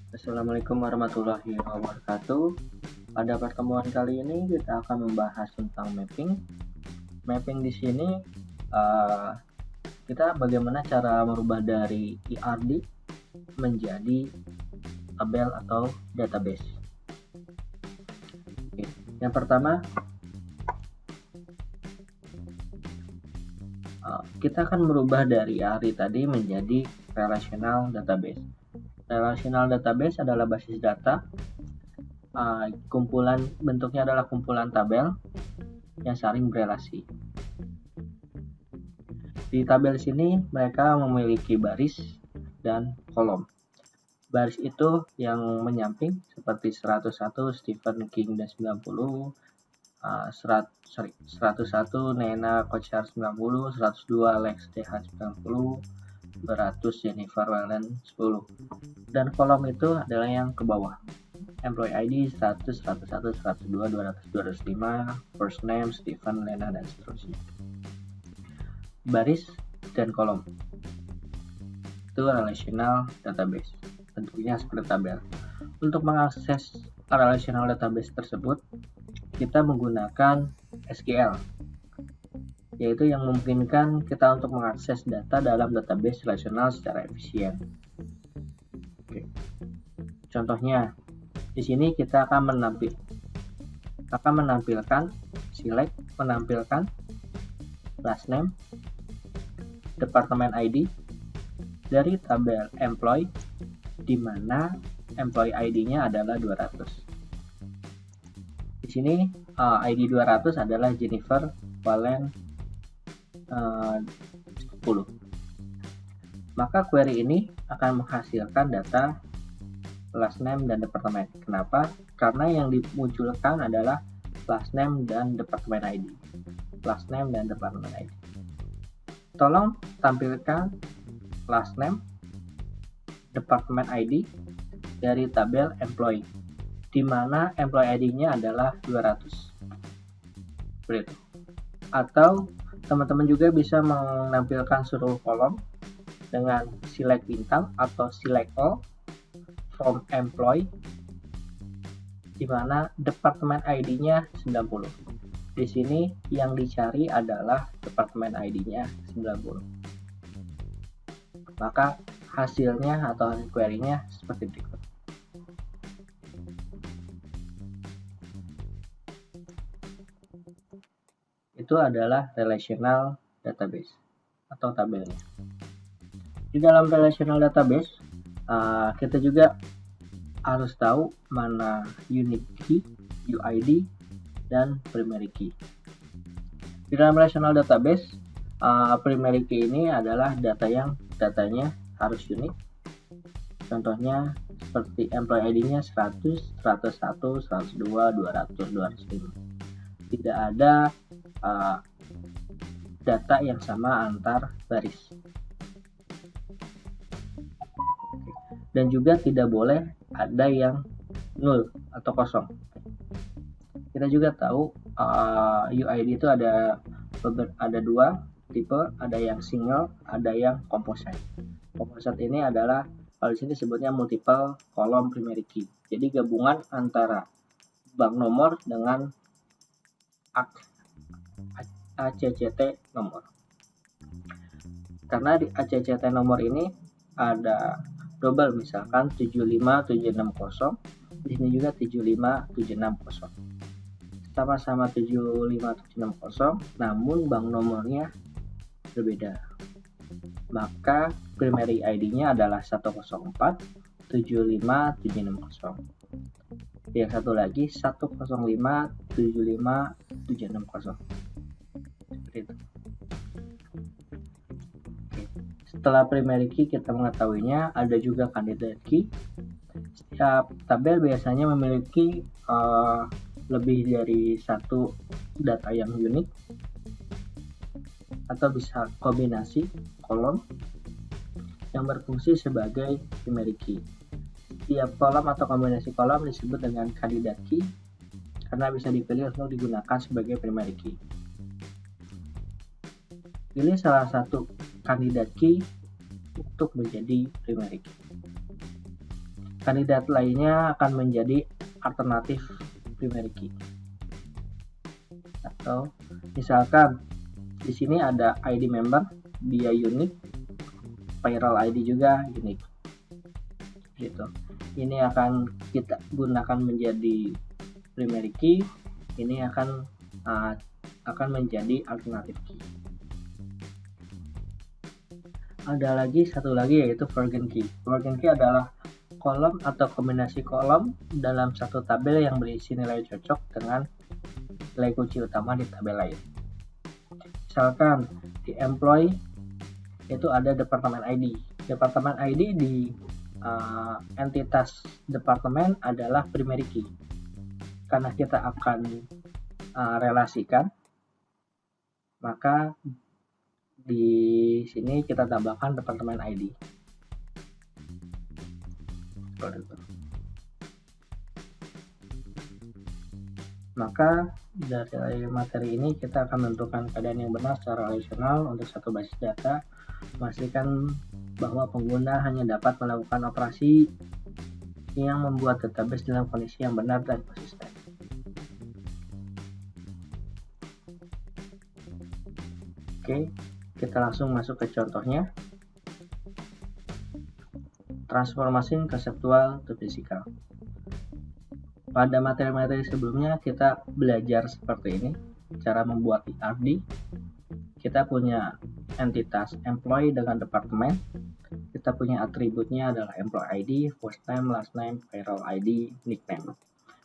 Assalamualaikum warahmatullahi wabarakatuh. Pada pertemuan kali ini kita akan membahas tentang mapping. Mapping di sini kita bagaimana cara merubah dari ERD menjadi tabel atau database. Oke. Yang pertama, kita akan merubah dari ERD tadi menjadi relational database. Relational database adalah basis data. Bentuknya adalah kumpulan tabel yang saling berelasi. Di tabel sini mereka memiliki baris dan kolom. Baris itu yang menyamping seperti 101 Stephen King dan 90, 101 Nena Kochar 90, 102 Lex TH 90, 200 Jennifer Wellen 10. Dan kolom itu adalah yang ke bawah. Employee ID 100, 101, 102, 200, 205, first name, Stephen, Lena, dan seterusnya. Baris dan kolom itu relational database, bentuknya seperti tabel. Untuk mengakses relational database tersebut, kita menggunakan SQL, yaitu yang memungkinkan kita untuk mengakses data dalam database relasional secara efisien. Oke. Contohnya, di sini kita akan menampilkan select, menampilkan last name, departemen ID dari tabel employee, di mana employee ID-nya adalah 200. Di sini ID 200 adalah Jennifer Wallen 10. Maka query ini akan menghasilkan data last name dan departemen. Kenapa? Karena yang dimunculkan adalah last name dan departemen ID. Last name dan departemen ID. Tolong tampilkan last name, departemen ID dari tabel employee, di mana employee ID-nya adalah 200. Seperti itu. Atau teman-teman juga bisa menampilkan seluruh kolom dengan select bintang atau select all from employee, di mana departemen ID-nya 90. Di sini yang dicari adalah departemen ID-nya 90. Maka hasilnya atau hasil query-nya seperti berikut. Itu adalah relational database atau tabelnya. Di dalam relational database, kita juga harus tahu mana unique key, UID, dan primary key. Di dalam relational database, primary key ini adalah datanya harus unik. Contohnya seperti employee ID-nya 100, 101, 102, 200, 205. Tidak ada data yang sama antar baris. Dan juga tidak boleh ada yang nol atau kosong. Kita juga tahu UID itu ada dua tipe, ada yang single, ada yang composite. Composite ini adalah kalau di sini disebutnya multiple column primary key. Jadi gabungan antara bank nomor dengan ACCT nomor. Karena di ACCT nomor ini ada double, misalkan 75760, di sini juga 75760. Sama-sama 75760, namun bank nomornya berbeda. Maka primary ID-nya adalah 104 75760. Yang satu lagi 105 75760. Seperti itu. Oke. Setelah primary key kita mengetahuinya, ada juga candidate key. Setiap tabel biasanya memiliki lebih dari satu data yang unik, atau bisa kombinasi kolom yang berfungsi sebagai primary key. Setiap kolom atau kombinasi kolom disebut dengan candidate key karena bisa dipilih untuk digunakan sebagai primary key. Pilih salah satu candidate key untuk menjadi primary key. kandidat lainnya akan menjadi alternatif primary key. Atau misalkan di sini ada ID member, dia unik, payroll ID juga unik. Gitu. Ini akan kita gunakan menjadi primary key, ini akan menjadi alternatif key. Ada lagi satu lagi yaitu forgotten key. Forgotten key adalah kolom atau kombinasi kolom dalam satu tabel yang berisi nilai cocok dengan nilai kunci utama di tabel lain. Misalkan di employee itu ada departemen ID. Departemen ID di entitas departemen adalah primary key. Karena kita akan relasikan, maka di sini kita tambahkan departemen ID. Maka dari materi ini kita akan menentukan keadaan yang benar secara relasional untuk satu basis data, memastikan bahwa pengguna hanya dapat melakukan operasi yang membuat database dalam kondisi yang benar dan konsisten. Oke, kita langsung masuk ke contohnya. Transformasi konseptual to physical. Pada materi-materi sebelumnya kita belajar seperti ini, cara membuat ERD. Kita punya entitas employee dengan departemen. Kita punya atributnya adalah employee ID, first name, last name, payroll ID, nickname.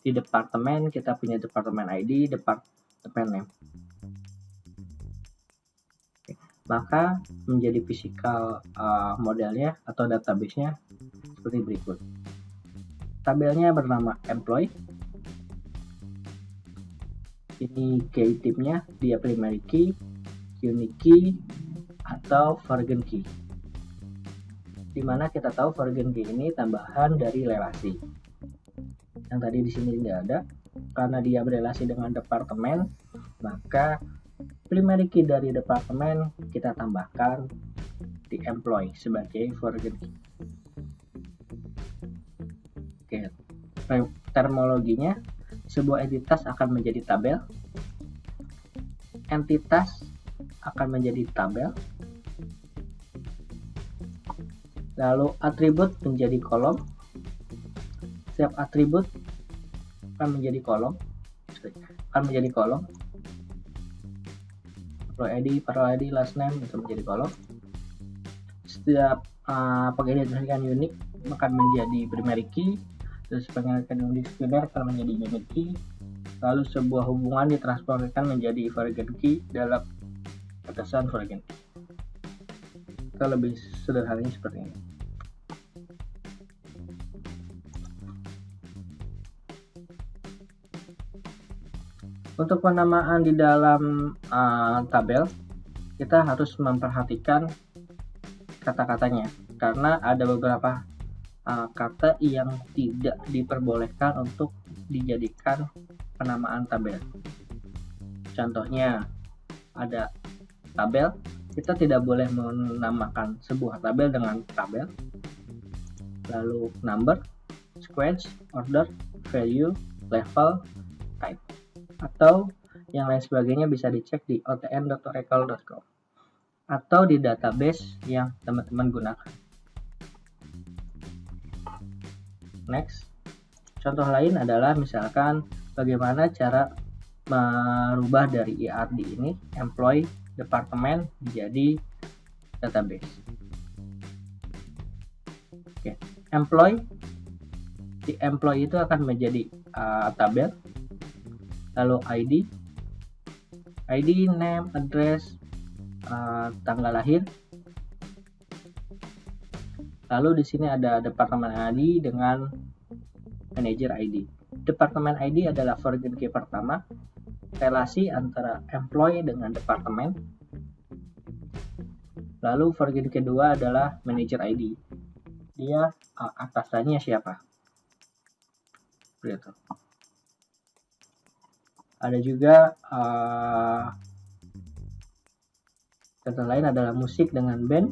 Di departemen kita punya departemen ID, departemen name. Maka menjadi physical modelnya atau database-nya seperti berikut. Tabelnya bernama employee. Ini key type-nya, dia primary key, unique key, atau forgotten key. Dimana kita tahu forgotten key ini tambahan dari relasi. Yang tadi di sini tidak ada, karena dia berelasi dengan departemen, maka primary key dari departemen kita tambahkan di employee sebagai forgotten key. Oke, terminologinya, sebuah entitas akan menjadi tabel, entitas akan menjadi tabel, lalu atribut menjadi kolom, setiap atribut akan menjadi kolom, employee ID, payroll ID, last name itu menjadi kolom. Setiap pengidentifikasian unik akan menjadi primary key, terus pengidentifikasian unik sekunder akan menjadi unique key, lalu sebuah hubungan ditransformasikan menjadi forgotten key dalam batasan forgotten key. Kita lebih sederhananya seperti ini. Untuk penamaan di dalam tabel, kita harus memperhatikan kata-katanya, karena ada beberapa kata yang tidak diperbolehkan untuk dijadikan penamaan tabel. Contohnya, ada tabel, kita tidak boleh menamakan sebuah tabel dengan tabel, lalu number, sequence, order, value, level, type, atau yang lain sebagainya bisa dicek di otn.oracle.com atau di database yang teman-teman gunakan. Next, contoh lain adalah misalkan bagaimana cara merubah dari ERD ini employee departemen menjadi database. Oke, employee di employee itu akan menjadi tabel, lalu ID, name, address, tanggal lahir. Lalu di sini ada departemen ID dengan manager ID. Departemen ID adalah forgotten key pertama, relasi antara employee dengan departemen. Lalu forgotten key kedua adalah manager ID. Dia atasannya siapa? Begitu. Ada juga contoh lain adalah musik dengan band.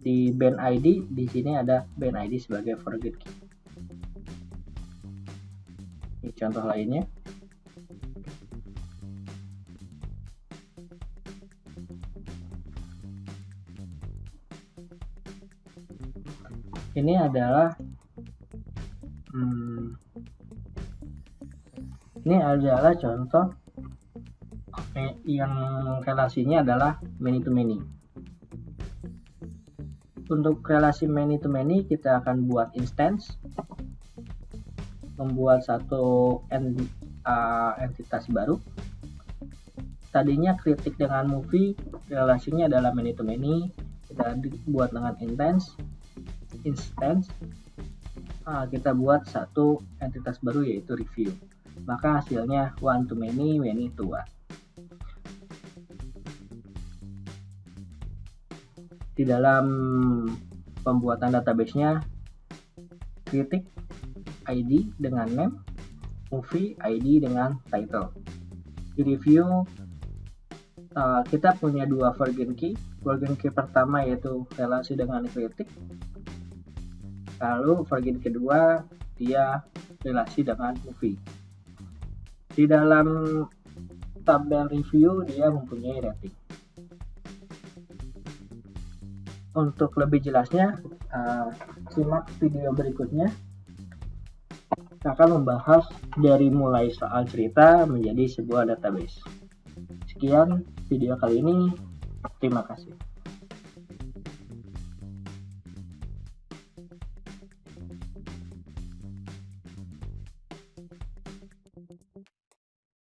Di band ID, di sini ada band ID sebagai forget key. Ini contoh lainnya. Ini adalah contoh yang relasinya adalah many to many. Untuk relasi many to many, kita akan buat instance, membuat satu entitas baru. Tadinya kritik dengan movie, relasinya adalah many to many, kita buat dengan instance, kita buat satu entitas baru yaitu review. Maka hasilnya one to many, many to one. Di dalam pembuatan database-nya, kritik ID dengan name, movie ID dengan title. Di review, kita punya dua forget key. Forget key pertama yaitu relasi dengan kritik, lalu forget kedua dia relasi dengan movie. Di dalam tabel review dia mempunyai rating. Untuk lebih jelasnya, simak video berikutnya. Akan membahas dari mulai soal cerita menjadi sebuah database. Sekian video kali ini. Terima kasih.